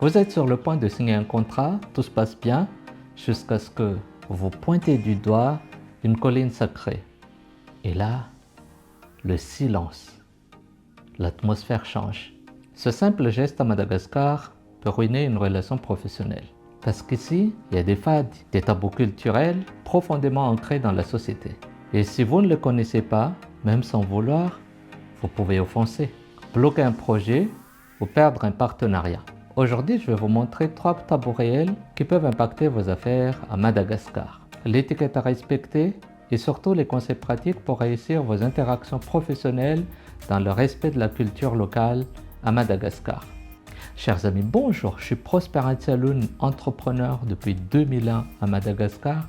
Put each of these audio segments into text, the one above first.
Vous êtes sur le point de signer un contrat, tout se passe bien, jusqu'à ce que vous pointez du doigt une colline sacrée. Et là, le silence. L'atmosphère change. Ce simple geste à Madagascar peut ruiner une relation professionnelle. Parce qu'ici, il y a des fades, des tabous culturels profondément ancrés dans la société. Et si vous ne le connaissez pas, même sans vouloir, vous pouvez offenser, bloquer un projet ou perdre un partenariat. Aujourd'hui, je vais vous montrer 3 tabous réels qui peuvent impacter vos affaires à Madagascar. L'étiquette à respecter et surtout les conseils pratiques pour réussir vos interactions professionnelles dans le respect de la culture locale à Madagascar. Chers amis, bonjour, je suis Prosper Antialoun, entrepreneur depuis 2001 à Madagascar.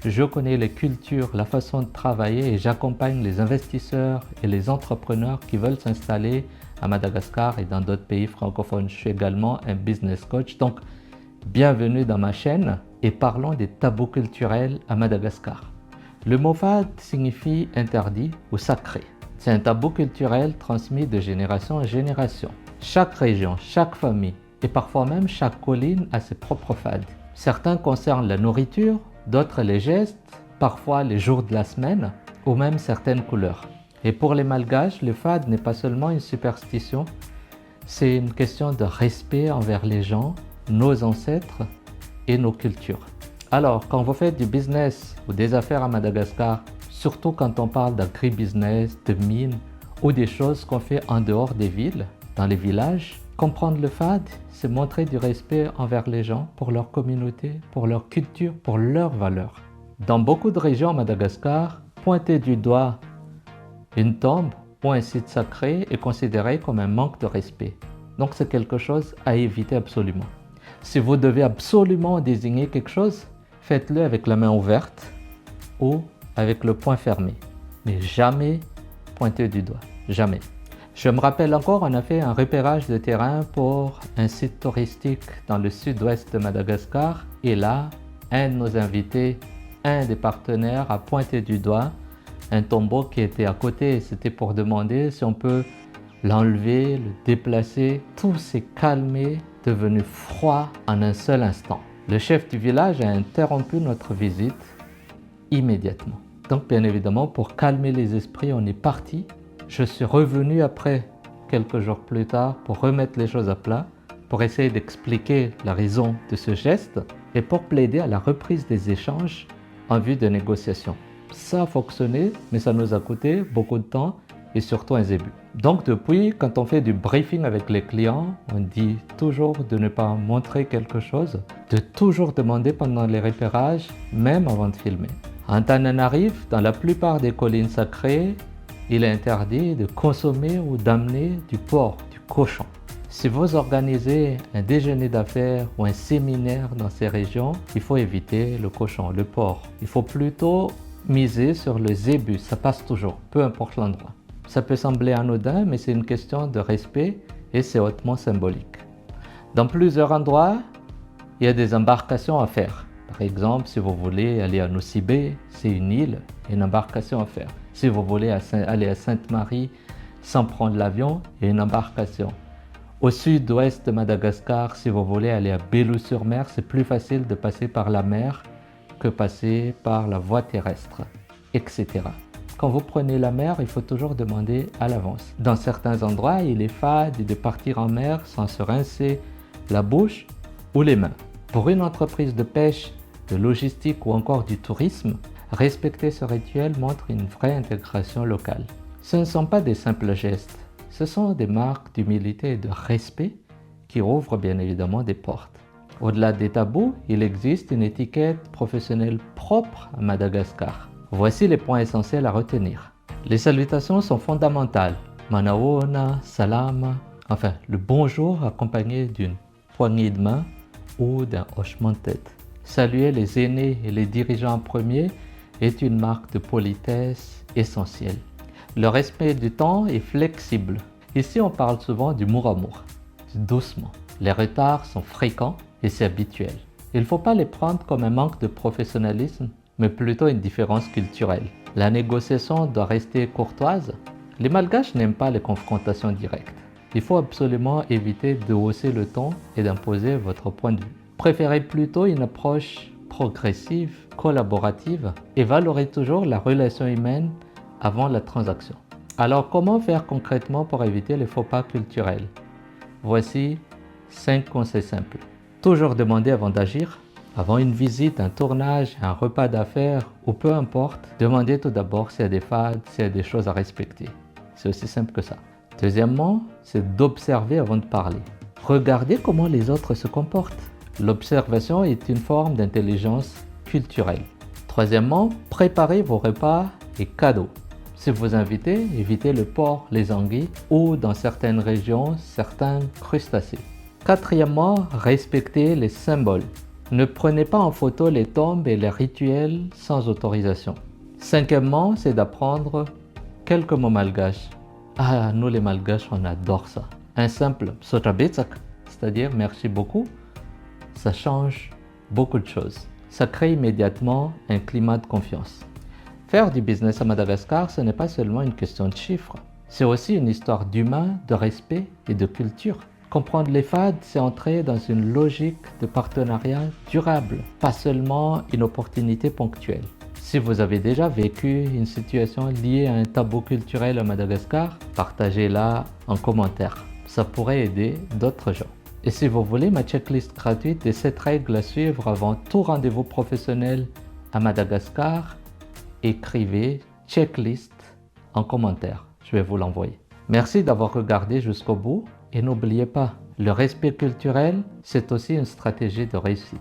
Je connais les cultures, la façon de travailler et j'accompagne les investisseurs et les entrepreneurs qui veulent s'installer à Madagascar et dans d'autres pays francophones. Je suis également un business coach, donc bienvenue dans ma chaîne et parlons des tabous culturels à Madagascar. Le mot fade signifie interdit ou sacré. C'est un tabou culturel transmis de génération en génération. Chaque région, chaque famille et parfois même chaque colline a ses propres fades. Certains concernent la nourriture, d'autres les gestes, parfois les jours de la semaine ou même certaines couleurs. Et pour les Malgaches, le fade n'est pas seulement une superstition, c'est une question de respect envers les gens, nos ancêtres et nos cultures. Alors, quand vous faites du business ou des affaires à Madagascar, surtout quand on parle d'agribusiness, de mines ou des choses qu'on fait en dehors des villes, dans les villages, comprendre le fade, c'est montrer du respect envers les gens, pour leur communauté, pour leur culture, pour leurs valeurs. Dans beaucoup de régions à Madagascar, pointer du doigt une tombe ou un site sacré est considéré comme un manque de respect. Donc c'est quelque chose à éviter absolument. Si vous devez absolument désigner quelque chose, faites-le avec la main ouverte ou avec le poing fermé. Mais jamais pointer du doigt. Jamais. Je me rappelle encore, on a fait un repérage de terrain pour un site touristique dans le sud-ouest de Madagascar. Et là, un de nos invités, un des partenaires a pointé du doigt un tombeau qui était à côté. C'était pour demander si on peut l'enlever, le déplacer. Tout s'est calmé, devenu froid en un seul instant. Le chef du village a interrompu notre visite immédiatement. Donc bien évidemment, pour calmer les esprits, on est parti. Je suis revenu après, quelques jours plus tard, pour remettre les choses à plat, pour essayer d'expliquer la raison de ce geste et pour plaider à la reprise des échanges en vue de négociations. Ça a fonctionné, mais ça nous a coûté beaucoup de temps et surtout un zébu. Donc depuis, quand on fait du briefing avec les clients, on dit toujours de ne pas montrer quelque chose, de toujours demander pendant les repérages, même avant de filmer. En Tananarive, dans la plupart des collines sacrées, il est interdit de consommer ou d'amener du porc, du cochon. Si vous organisez un déjeuner d'affaires ou un séminaire dans ces régions, il faut éviter le cochon, le porc. Il faut plutôt miser sur le zébu, ça passe toujours, peu importe l'endroit. Ça peut sembler anodin, mais c'est une question de respect et c'est hautement symbolique. Dans plusieurs endroits, il y a des embarcations à faire. Par exemple, si vous voulez aller à Nosibé, c'est une île, une embarcation à faire. Si vous voulez aller à Sainte-Marie sans prendre l'avion, il y a une embarcation. Au sud-ouest de Madagascar, si vous voulez aller à Belou-sur-Mer, c'est plus facile de passer par la mer que passer par la voie terrestre, etc. Quand vous prenez la mer, il faut toujours demander à l'avance. Dans certains endroits, il est fade de partir en mer sans se rincer la bouche ou les mains. Pour une entreprise de pêche, de logistique ou encore du tourisme, respecter ce rituel montre une vraie intégration locale. Ce ne sont pas des simples gestes, ce sont des marques d'humilité et de respect qui ouvrent bien évidemment des portes. Au-delà des tabous, il existe une étiquette professionnelle propre à Madagascar. Voici les points essentiels à retenir. Les salutations sont fondamentales. Manaona, salama, enfin le bonjour accompagné d'une poignée de main ou d'un hochement de tête. Saluer les aînés et les dirigeants en premier est une marque de politesse essentielle. Le respect du temps est flexible. Ici, on parle souvent du mur à mur, doucement. Les retards sont fréquents et c'est habituel. Il ne faut pas les prendre comme un manque de professionnalisme, mais plutôt une différence culturelle. La négociation doit rester courtoise. Les Malgaches n'aiment pas les confrontations directes. Il faut absolument éviter de hausser le ton et d'imposer votre point de vue. Préférez plutôt une approche progressive, collaborative et valorisez toujours la relation humaine avant la transaction. Alors, comment faire concrètement pour éviter les faux pas culturels? Voici 5 conseils simples. Toujours demander avant d'agir. Avant une visite, un tournage, un repas d'affaires ou peu importe, demandez tout d'abord s'il y a des failles, s'il y a des choses à respecter. C'est aussi simple que ça. Deuxièmement, c'est d'observer avant de parler. Regardez comment les autres se comportent. L'observation est une forme d'intelligence culturelle. Troisièmement, préparez vos repas et cadeaux. Si vous invitez, évitez le porc, les anguilles ou dans certaines régions, certains crustacés. Quatrièmement, respectez les symboles. Ne prenez pas en photo les tombes et les rituels sans autorisation. Cinquièmement, c'est d'apprendre quelques mots malgaches. Ah, nous les malgaches, on adore ça. Un simple sotrabitsak, c'est-à-dire merci beaucoup, ça change beaucoup de choses. Ça crée immédiatement un climat de confiance. Faire du business à Madagascar, ce n'est pas seulement une question de chiffres. C'est aussi une histoire d'humain, de respect et de culture. Comprendre les FAD, c'est entrer dans une logique de partenariat durable, pas seulement une opportunité ponctuelle. Si vous avez déjà vécu une situation liée à un tabou culturel à Madagascar, partagez-la en commentaire. Ça pourrait aider d'autres gens. Et si vous voulez ma checklist gratuite des 7 règles à suivre avant tout rendez-vous professionnel à Madagascar, écrivez checklist en commentaire. Je vais vous l'envoyer. Merci d'avoir regardé jusqu'au bout et n'oubliez pas, le respect culturel, c'est aussi une stratégie de réussite.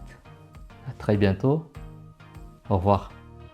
À très bientôt. Au revoir.